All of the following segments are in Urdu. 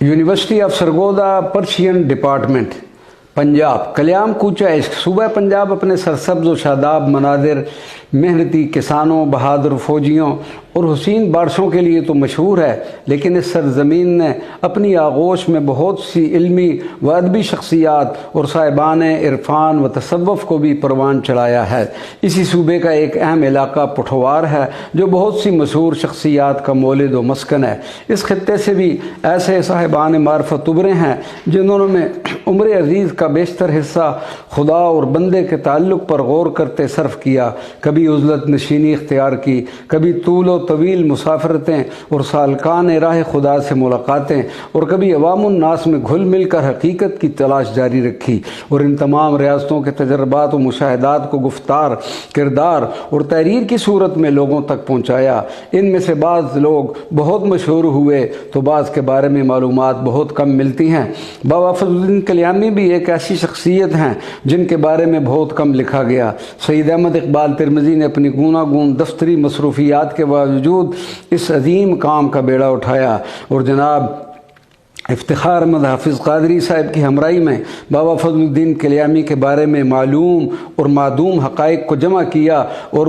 University of Sargodha Persian department Punjab کلیام کوچہ عشق صوبہ پنجاب اپنے سرسبز و شاداب مناظر، محنتی کسانوں، بہادر فوجیوں اور حسین بارشوں کے لیے تو مشہور ہے، لیکن اس سرزمین نے اپنی آغوش میں بہت سی علمی و ادبی شخصیات اور صاحبان عرفان و تصوف کو بھی پروان چڑھایا ہے۔ اسی صوبے کا ایک اہم علاقہ پٹھوار ہے جو بہت سی مشہور شخصیات کا مولد و مسکن ہے۔ اس خطے سے بھی ایسے صاحبان معرفت ابھرے ہیں جنہوں نے عمر عزیز کا بیشتر حصہ خدا اور بندے کے تعلق پر غور کرتے صرف کیا، کبھی عزلت نشینی اختیار کی، کبھی طول و طویل مسافرتیں اور سالکان راہ خدا سے ملاقاتیں، اور کبھی عوام الناس میں گھل مل کر حقیقت کی تلاش جاری رکھی، اور ان تمام ریاستوں کے تجربات و مشاہدات کو گفتار، کردار اور تحریر کی صورت میں لوگوں تک پہنچایا۔ ان میں سے بعض لوگ بہت مشہور ہوئے تو بعض کے بارے میں معلومات بہت کم ملتی ہیں۔ بابا فضل الدین کلیامی بھی ایک ایسی شخصیت ہیں جن کے بارے میں بہت کم لکھا گیا۔ سید احمد اقبال ترمذی نے اپنی گوناگون دفتری مصروفیات کے باوجود اس عظیم کام کا بیڑا اٹھایا، اور جناب افتخار احمد حافظ قادری صاحب کی ہمراہی میں بابا فضل الدین کلیامی کے بارے میں معلوم اور معدوم حقائق کو جمع کیا اور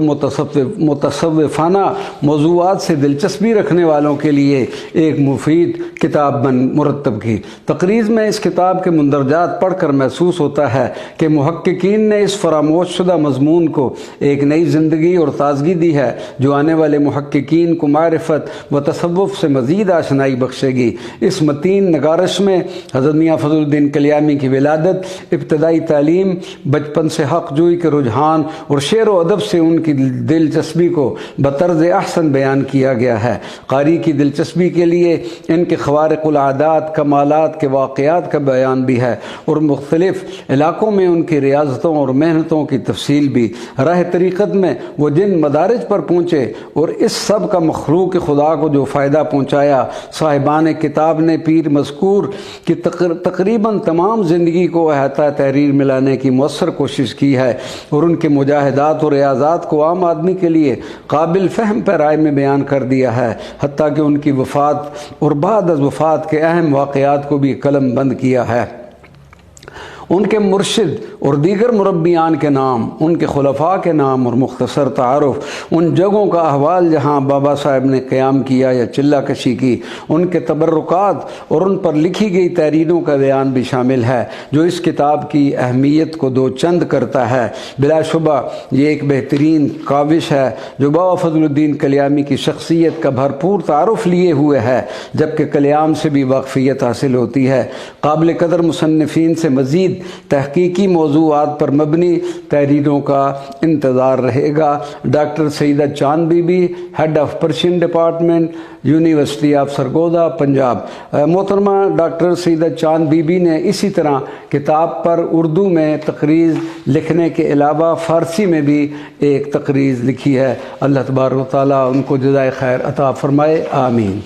متصوفانہ موضوعات سے دلچسپی رکھنے والوں کے لیے ایک مفید کتاب مرتب کی۔ تقریض میں اس کتاب کے مندرجات پڑھ کر محسوس ہوتا ہے کہ محققین نے اس فراموش شدہ مضمون کو ایک نئی زندگی اور تازگی دی ہے جو آنے والے محققین کو معرفت و تصوف سے مزید آشنائی بخشے گی۔ اس متین نگارش میں حضرت میاں فضل الدین کلیامی کی ولادت، ابتدائی تعلیم، بچپن سے حق جوئی کے رجحان اور شعر و ادب سے ان کی دلچسپی کو بطرز احسن بیان کیا گیا ہے۔ قاری کی دلچسپی کے لیے ان کے خوارق العادات، کمالات کے واقعات کا بیان بھی ہے، اور مختلف علاقوں میں ان کی ریاضتوں اور محنتوں کی تفصیل بھی۔ راہ طریقت میں وہ جن مدارج پر پہنچے اور اس سب کا مخلوق خدا کو جو فائدہ پہنچایا، صاحبان کتاب نے پیر مذکور کی تقریباً تمام زندگی کو احاطہ تحریر میں لانے کی مؤثر کوشش کی ہے، اور ان کے مجاہدات اور ریاضات کو عام آدمی کے لیے قابل فہم پیرائے میں بیان کر دیا ہے، حتیٰ کہ ان کی وفات اور بعد از وفات کے اہم واقعات کو بھی قلم بند کیا ہے۔ ان کے مرشد اور دیگر مربیان کے نام، ان کے خلفاء کے نام اور مختصر تعارف، ان جگہوں کا احوال جہاں بابا صاحب نے قیام کیا یا چلہ کشی کی، ان کے تبرکات اور ان پر لکھی گئی تحریروں کا بیان بھی شامل ہے جو اس کتاب کی اہمیت کو دو چند کرتا ہے۔ بلا شبہ یہ ایک بہترین کاوش ہے جو بابا فضل الدین کلیامی کی شخصیت کا بھرپور تعارف لیے ہوئے ہے، جبکہ کلیام سے بھی واقفیت حاصل ہوتی ہے۔ قابل قدر مصنفین سے مزید تحقیقی موضوعات پر مبنی تحریروں کا انتظار رہے گا۔ Doctor Syeda Chand Bibi, head of Persian department, university of Sargodha, Punjab. محترمہ doctor Syeda Chand be be نے اسی طرح کتاب پر اردو میں تقریض لکھنے کے علاوہ فارسی میں بھی ایک تقریض لکھی ہے۔ اللہ تبارک و تعالیٰ ان کو جزائے خیر عطا فرمائے، آمین۔